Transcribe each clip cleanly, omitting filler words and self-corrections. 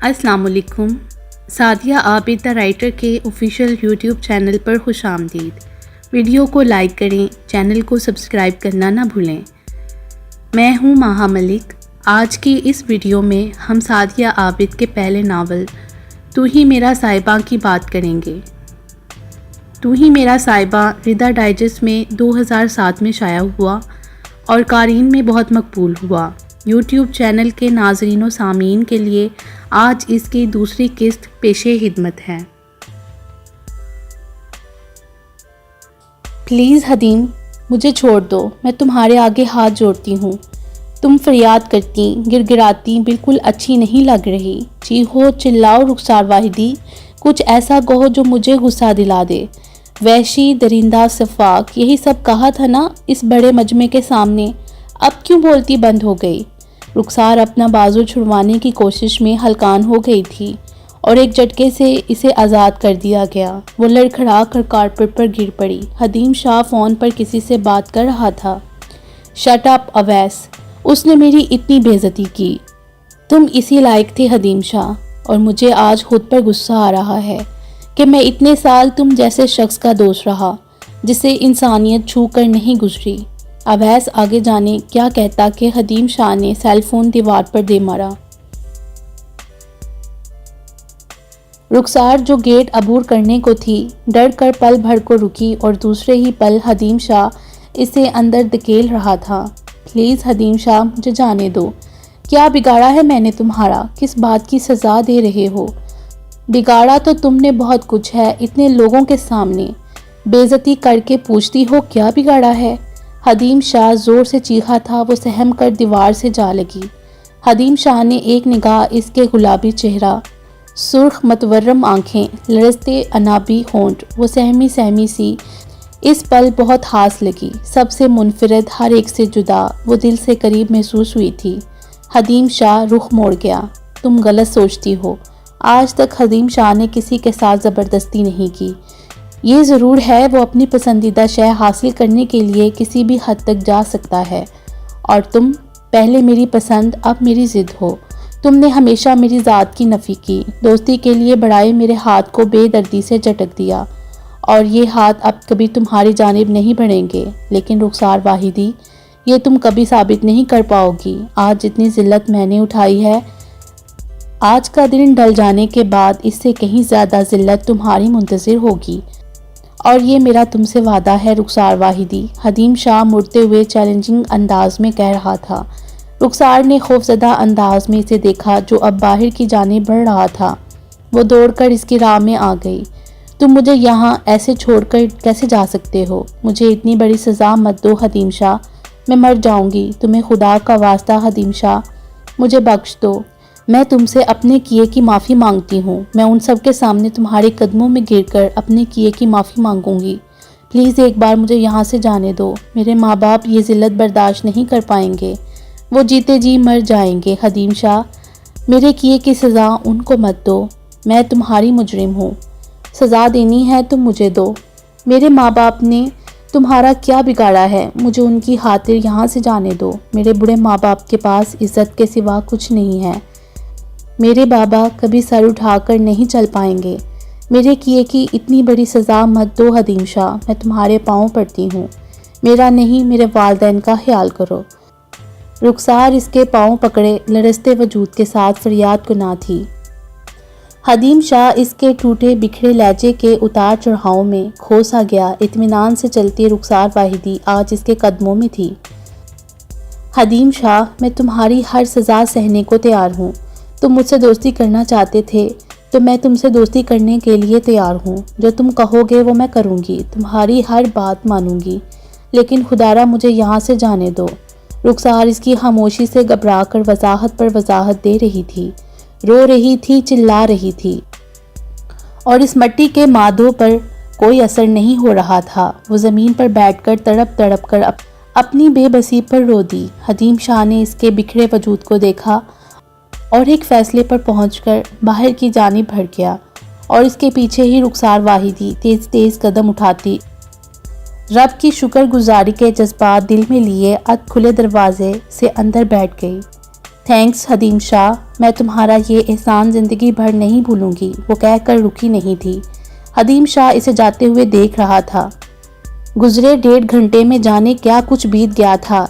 السلام علیکم. سعدیہ عابد the writer کے آفیشیل یوٹیوب چینل پر خوش آمدید. ویڈیو کو لائک کریں، چینل کو سبسکرائب کرنا نہ بھولیں. میں ہوں ماہا ملک. آج کی اس ویڈیو میں ہم سعدیہ عابد کے پہلے ناول تو ہی میرا صاحبہ کی بات کریں گے. تو ہی میرا صاحبہ ردا ڈائجسٹ میں 2007 میں شائع ہوا اور قارئین میں بہت مقبول ہوا. یوٹیوب چینل کے ناظرین و سامعین کے لیے آج اس کی دوسری قسط پیش خدمت ہے. پلیز حدیم، مجھے چھوڑ دو، میں تمہارے آگے ہاتھ جوڑتی ہوں. تم فریاد کرتی، گر گراتی، بالکل اچھی نہیں لگ رہی. چیخو چلاؤ رخسار واحدی، کچھ ایسا کہو جو مجھے غصہ دلا دے. وحشی درندہ صفاق، یہی سب کہا تھا نا اس بڑے مجمع کے سامنے. اب کیوں بولتی بند ہو گئی؟ رخسار اپنا بازو چھڑوانے کی کوشش میں ہلکان ہو گئی تھی اور ایک جھٹکے سے اسے آزاد کر دیا گیا. وہ لڑکھڑا کر کارپیٹ پر گر پڑی. حدیم شاہ فون پر کسی سے بات کر رہا تھا. شٹ اپ اویس، اس نے میری اتنی بے عزتی کی. تم اسی لائق تھے حدیم شاہ، اور مجھے آج خود پر غصہ آ رہا ہے کہ میں اتنے سال تم جیسے شخص کا دوست رہا جسے انسانیت چھو کر نہیں گزری. اویس آگے جانے کیا کہتا کہ حدیم شاہ نے سیل فون دیوار پر دے مارا. رخسار جو گیٹ عبور کرنے کو تھی ڈر کر پل بھر کو رکی اور دوسرے ہی پل حدیم شاہ اسے اندر دھکیل رہا تھا. پلیز حدیم شاہ، مجھے جانے دو. کیا بگاڑا ہے میں نے تمہارا؟ کس بات کی سزا دے رہے ہو؟ بگاڑا تو تم نے بہت کچھ ہے، اتنے لوگوں کے سامنے بے عزتی کر کے پوچھتی ہو کیا بگاڑا ہے؟ حدیم شاہ زور سے چیخا تھا. وہ سہم کر دیوار سے جا لگی. حدیم شاہ نے ایک نگاہ اس کے گلابی چہرہ، سرخ متورم آنکھیں، لرزتے انابی ہونٹ، وہ سہمی سی اس پل بہت خاص لگی. سب سے منفرد، ہر ایک سے جدا، وہ دل سے قریب محسوس ہوئی تھی. حدیم شاہ رخ موڑ گیا. تم غلط سوچتی ہو. آج تک حدیم شاہ نے کسی کے ساتھ زبردستی نہیں کی. یہ ضرور ہے وہ اپنی پسندیدہ شے حاصل کرنے کے لیے کسی بھی حد تک جا سکتا ہے. اور تم پہلے میری پسند، اب میری ضد ہو. تم نے ہمیشہ میری ذات کی نفی کی، دوستی کے لیے بڑھائے میرے ہاتھ کو بے دردی سے جھٹک دیا، اور یہ ہاتھ اب کبھی تمہاری جانب نہیں بڑھیں گے. لیکن رخسار واحدی، یہ تم کبھی ثابت نہیں کر پاؤ گی. آج جتنی ذلت میں نے اٹھائی ہے، آج کا دن ڈھل جانے کے بعد اس سے کہیں زیادہ ذلت تمہاری منتظر ہوگی. اور یہ میرا تم سے وعدہ ہے رخسار واحدی، حدیم شاہ مڑتے ہوئے چیلنجنگ انداز میں کہہ رہا تھا. رخسار نے خوفزدہ انداز میں اسے دیکھا جو اب باہر کی جانب بڑھ رہا تھا. وہ دوڑ کر اس کی راہ میں آ گئی. تم مجھے یہاں ایسے چھوڑ کر کیسے جا سکتے ہو؟ مجھے اتنی بڑی سزا مت دو حدیم شاہ، میں مر جاؤں گی. تمہیں خدا کا واسطہ حدیم شاہ، مجھے بخش دو. میں تم سے اپنے کیے کی معافی مانگتی ہوں. میں ان سب کے سامنے تمہارے قدموں میں گر کر اپنے کیے کی معافی مانگوں گی. پلیز ایک بار مجھے یہاں سے جانے دو. میرے ماں باپ یہ ذلت برداشت نہیں کر پائیں گے، وہ جیتے جی مر جائیں گے. حدیم شاہ، میرے کیے کی سزا ان کو مت دو. میں تمہاری مجرم ہوں. سزا دینی ہے تو مجھے دو. میرے ماں باپ نے تمہارا کیا بگاڑا ہے؟ مجھے ان کی خاطر یہاں سے جانے دو. میرے بڑے ماں باپ کے پاس عزت کے سوا کچھ نہیں ہے. میرے بابا کبھی سر اٹھا کر نہیں چل پائیں گے. میرے کیے کی اتنی بڑی سزا مت دو حدیم شاہ. میں تمہارے پاؤں پڑتی ہوں. میرا نہیں، میرے والدین کا خیال کرو. رخسار اس کے پاؤں پکڑے لرزتے وجود کے ساتھ فریاد گناہ تھی. حدیم شاہ اس کے ٹوٹے بکھرے لہجے کے اتار چڑھاؤ میں کھو سا گیا. اطمینان سے چلتی رخسار واحدی آج اس کے قدموں میں تھی. حدیم شاہ، میں تمہاری ہر سزا سہنے کو تیار ہوں. تم مجھ سے دوستی کرنا چاہتے تھے تو میں تم سے دوستی کرنے کے لیے تیار ہوں. جو تم کہو گے وہ میں کروں گی. تمہاری ہر بات مانوں گی. لیکن خدارا مجھے یہاں سے جانے دو. رخسار اس کی خاموشی سے گھبرا کر وضاحت پر وضاحت دے رہی تھی، رو رہی تھی، چلا رہی تھی، اور اس مٹی کے مادوں پر کوئی اثر نہیں ہو رہا تھا. وہ زمین پر بیٹھ کر تڑپ تڑپ کر اپنی بے بسی پر رو دی. حدیم شاہ نے اس کے بکھرے وجود کو دیکھا اور ایک فیصلے پر پہنچ کر باہر کی جانب بڑھ گیا، اور اس کے پیچھے ہی رخسار واحدی تیز تیز قدم اٹھاتی رب کی شکر گزاری کے جذبات دل میں لیے اد کھلے دروازے سے اندر بیٹھ گئی. थैंक्स हदीम शाह, मैं तुम्हारा ये एहसान ज़िंदगी भर नहीं भूलूंगी, वो कहकर रुकी नहीं थी। हदीम शाह इसे जाते हुए देख रहा था। गुजरे 1.5 घंटे में जाने क्या कुछ बीत गया था।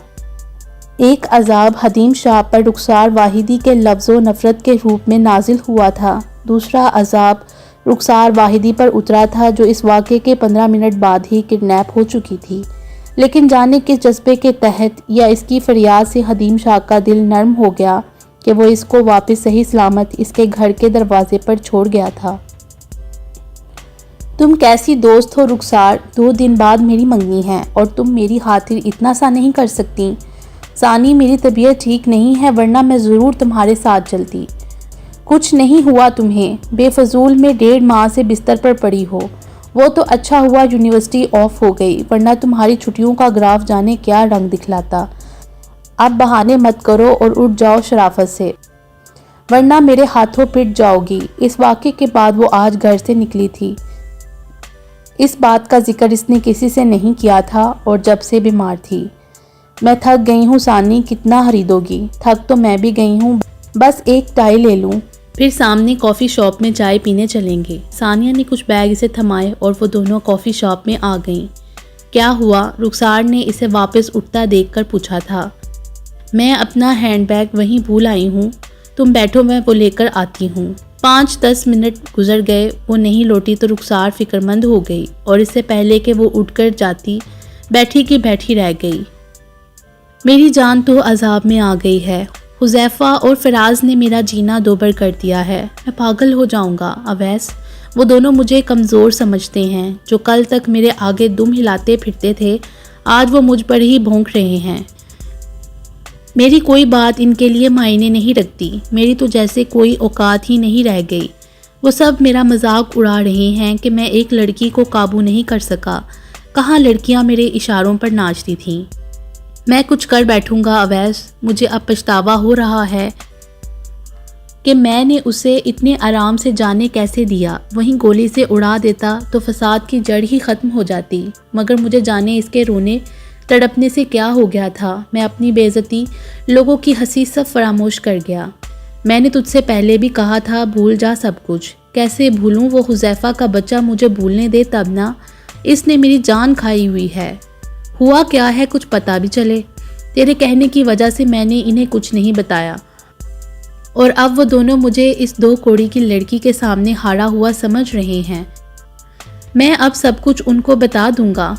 एक अजाब हदीम शाह पर रुखसार वाहिदी के लफ्ज़ों नफ़रत के रूप में नाजिल हुआ था। दूसरा अजाब रुखसार वाहिदी पर उतरा था, जो इस वाक़े के 15 मिनट बाद ही किडनैप हो चुकी थी। लेकिन जाने के जज्बे के तहत या इसकी फरियाद से हदीम शाह का दिल नरम हो गया कि वो इसको वापस सही सलामत इसके घर के दरवाजे पर छोड़ गया था। तुम कैसी दोस्त हो रुखसार, 2 दिन बाद मेरी मंगनी है और तुम मेरी खातिर इतना सा नहीं कर सकती। सानी, मेरी तबीयत ठीक नहीं है, वरना मैं ज़रूर तुम्हारे साथ चलती। कुछ नहीं हुआ तुम्हें, बेफजूल में 1.5 माह से बिस्तर पर पड़ी हो। वो तो अच्छा हुआ यूनिवर्सिटी ऑफ हो गई, वरना तुम्हारी छुट्टियों का ग्राफ जाने क्या रंग दिखलाता। अब बहाने मत करो और उठ जाओ शराफत से, वरना मेरे हाथों पिट जाओगी। इस वाक़े के बाद वो आज घर से निकली थी। इस बात का जिक्र इसने किसी से नहीं किया था और जब से बीमार थी। मैं थक गई हूँ सानी, कितना खरीदोगी? थक तो मैं भी गई हूँ, बस एक टाई ले लूँ, फिर सामने कॉफ़ी शॉप में चाय पीने चलेंगे। सानिया ने कुछ बैग इसे थमाए और वो दोनों कॉफ़ी शॉप में आ गईं। क्या हुआ? रुखसार ने इसे वापस उठता देखकर पूछा था। मैं अपना हैंडबैग वहीं भूल आई हूँ, तुम बैठो, मैं वो लेकर आती हूँ। 5-10 मिनट गुजर गए, वो नहीं लौटी तो रुखसार फिक्रमंद हो गई और इससे पहले कि वो उठकर जाती, बैठी की बैठी रह गई। मेरी जान तो अजाब में आ गई है। हुज़ैफ़ा और फराज ने मेरा जीना दोबर कर दिया है, मैं पागल हो जाऊंगा। अवैस, वो दोनों मुझे कमज़ोर समझते हैं। जो कल तक मेरे आगे दुम हिलाते फिरते थे, आज वो मुझ पर ही भौंक रहे हैं। मेरी कोई बात इनके लिए मायने नहीं रखती। मेरी तो जैसे कोई औकात ही नहीं रह गई। वो सब मेरा मजाक उड़ा रहे हैं कि मैं एक लड़की को काबू नहीं कर सका। कहाँ लड़कियां मेरे इशारों पर नाचती थीं। मैं कुछ कर बैठूंगा अवैस। मुझे अब पछतावा हो रहा है कि मैंने उसे इतने आराम से जाने कैसे दिया। वहीं गोली से उड़ा देता तो फसाद की जड़ ही ख़त्म हो जाती। मगर मुझे जाने इसके रोने तड़पने से क्या हो गया था। मैं अपनी बेइज्जती, लोगों की हंसी सब फरामोश कर गया। मैंने तुझसे पहले भी कहा था भूल जा सब कुछ। कैसे भूलूं? वो हुज़ैफ़ा का बच्चा मुझे भूलने दे तब ना। इसने मेरी जान खाई हुई है। हुआ क्या है कुछ पता भी चले। तेरे कहने की वजह से मैंने इन्हें कुछ नहीं बताया और अब वो दोनों मुझे इस 2 कौड़ी की लड़की के सामने हारा हुआ समझ रहे हैं। मैं अब सब कुछ उनको बता दूंगा।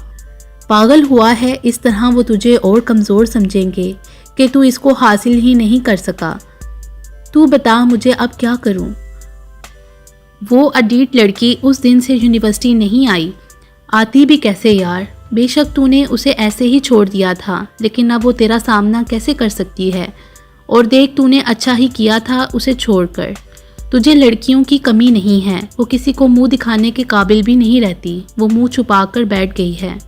पागल हुआ है? इस तरह वो तुझे और कमज़ोर समझेंगे कि तू इसको हासिल ही नहीं कर सका। तू बता मुझे अब क्या करूं? वो अडीट लड़की उस दिन से यूनिवर्सिटी नहीं आई। आती भी कैसे यार? बेशक तूने उसे ऐसे ही छोड़ दिया था, लेकिन अब वो तेरा सामना कैसे कर सकती है? और देख, तूने अच्छा ही किया था उसे छोड़कर। तुझे लड़कियों की कमी नहीं है। वो किसी को मुंह दिखाने के काबिल भी नहीं रहती। वो मुंह छुपा कर बैठ गई है।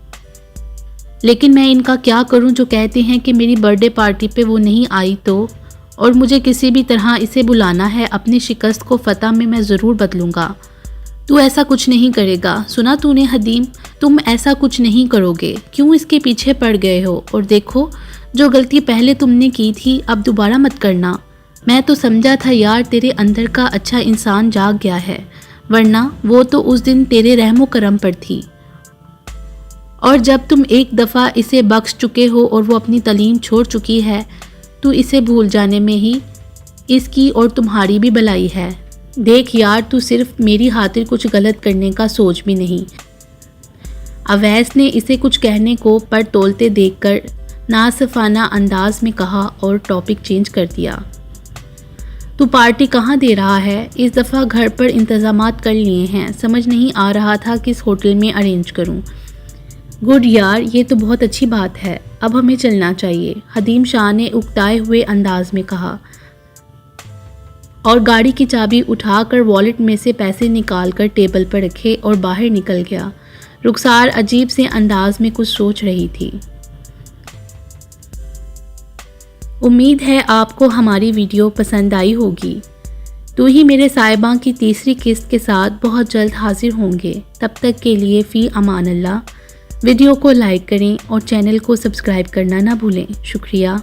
लेकिन मैं इनका क्या करूं जो कहते हैं कि मेरी बर्थडे पार्टी पे वो नहीं आई तो, और मुझे किसी भी तरह इसे बुलाना है। अपनी शिकस्त को फतह में मैं ज़रूर बदलूंगा। तू ऐसा कुछ नहीं करेगा, सुना तूने हदीम? तुम ऐसा कुछ नहीं करोगे। क्यों इसके पीछे पड़ गए हो? और देखो, जो गलती पहले तुमने की थी अब दोबारा मत करना। मैं तो समझा था यार तेरे अंदर का अच्छा इंसान जाग गया है, वरना वो तो उस दिन तेरे रहमो करम पर थी। और जब तुम एक दफ़ा इसे बख्श चुके हो और वो अपनी तालीम छोड़ चुकी है, तो इसे भूल जाने में ही इसकी और तुम्हारी भी भलाई है। देख यार, तू सिर्फ मेरी खातिर कुछ गलत करने का सोच भी नहीं। अवैस ने इसे कुछ कहने को पर तोलते देखकर नासफाना अंदाज में कहा और टॉपिक चेंज कर दिया। तू पार्टी कहाँ दे रहा है? इस दफ़ा घर पर इंतज़ामात कर लिए हैं, समझ नहीं आ रहा था किस होटल में अरेंज करूं। गुड यार, ये तो बहुत अच्छी बात है। अब हमें चलना चाहिए, हदीम शाह ने उकताए हुए अंदाज में कहा और गाड़ी की चाबी उठाकर वॉलेट में से पैसे निकालकर टेबल पर रखे और बाहर निकल गया। रुखसार अजीब से अंदाज में कुछ सोच रही थी। उम्मीद है आपको हमारी वीडियो पसंद आई होगी। तू ही मेरे साहिबां की तीसरी किस्त के साथ बहुत जल्द हाजिर होंगे। तब तक के लिए फ़ी अमान अल्लाह। वीडियो को लाइक करें और चैनल को सब्सक्राइब करना ना भूलें। शुक्रिया।